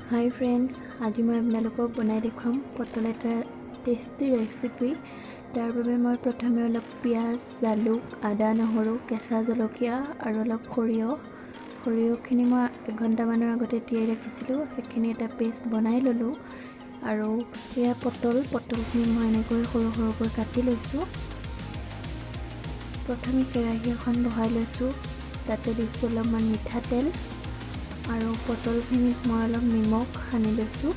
Hi friends, आज मैं आपनालोকক बनाई देखाम पटल एटार टेस्टी रेसिपी। तार बारे मैं प्रथमे अलप पियाज, जालुक, आदा, নহৰু, केঁচা जलकिया और अलप सरियहखिनि मैं 1 घंटा माনৰ আগতে তিয়াই ৰাখিছিলোঁ। সেইখিনি এটা পেষ্ট বনাই ললোঁ আৰু এয়া পটলখিনি মই এনেকৈ সৰু সৰুকৈ কাটি লৈছোঁ। প্ৰথমে কেৰাহী এখন বহাই লৈছোঁ। তাতে দিছোঁ অলপমান মিঠাতেল আৰু পটলখিনিত মই অলপ নিমখ সানি লৈছোঁ।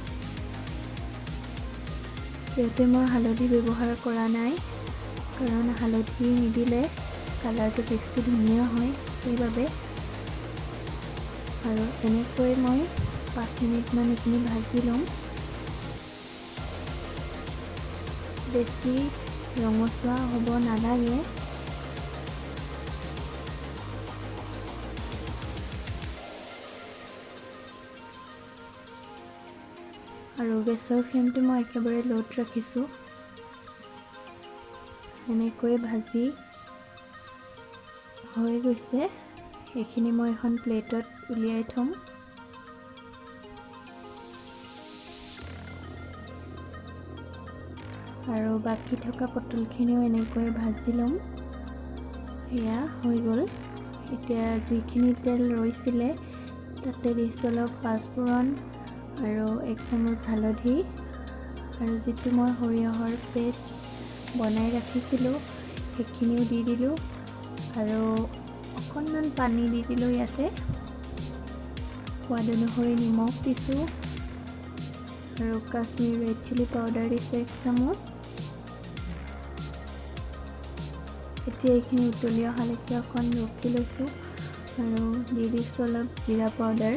ইয়াতে মই হালধি ব্যৱহাৰ কৰা নাই, কাৰণ হালধি নিদিলে কালাৰটো বেছি ধুনীয়া হয়, সেইবাবে। আৰু এনেকৈ মই 5 মিনিটমান এইখিনি ভাজি ল'ম। বেছি ৰঙচুৱা হ'ব নালাগে। আৰু গেছৰ ফ্লেমটো মই একেবাৰে লোত ৰাখিছোঁ। এনেকৈ ভাজি হৈ গৈছে। এইখিনি মই এখন প্লেটত উলিয়াই থম। আৰু বাকি থকা পটলখিনিও এনেকৈ ভাজি ল'ম। এয়া হৈ গ'ল। এতিয়া যিখিনি তেল ৰৈছিলে তাতে দিছোঁ অলপ পাঁচফোৰণ আৰু 1 চামুচ হালধি আৰু যিটো মই সৰিয়হৰ পেষ্ট বনাই ৰাখিছিলোঁ সেইখিনিও দি দিলোঁ আৰু অকণমান পানী দি দিলোঁ। ইয়াতে সোৱাদ অনুসৰি নিমখ দিছোঁ আৰু কাশ্মীৰ ৰেড চিলি পাউডাৰ দিছোঁ 1 চামুচ। এতিয়া এইখিনি উতলি অহালৈকে অকণ ৰখি লৈছোঁ আৰু দি দিছোঁ অলপ জিৰা পাউডাৰ।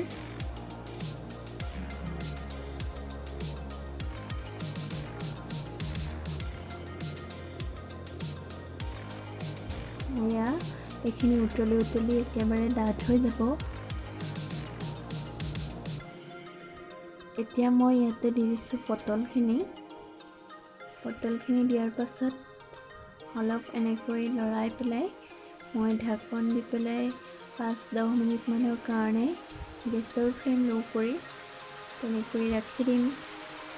এয়া এইখিনি উতলি একেবাৰে ডাঠ হৈ যাব। এতিয়া মই ইয়াতে দি দিছোঁ পটলখিনি দিয়াৰ পাছত অলপ এনেকৈ লৰাই পেলাই মই ঢাকন দি পেলাই 5-10 মিনিটমানৰ কাৰণে গেছৰ ফ্লেম লো কৰি তেনেকৈ ৰাখি দিম।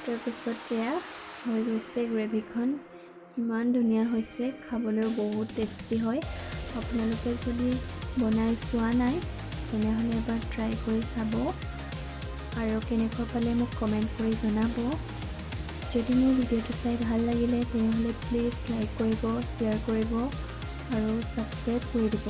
তাৰপিছত এয়া হৈ গৈছে গ্ৰেভিখন। ইমান ধুনীয়া হৈছে, খাবলৈও বহুত টেষ্টি হয়। আপোনালোকে যদি বনাই চোৱা নাই তেনেহ'লে এবাৰ ট্ৰাই কৰি চাব আৰু কেনেকুৱা পালে মোক কমেণ্ট কৰি জনাব। যদি মোৰ ভিডিঅ'টো চাই ভাল লাগিলে তেনেহ'লে প্লিজ লাইক কৰিব, শ্বেয়াৰ কৰিব আৰু ছাবস্ক্ৰাইব কৰি দিব।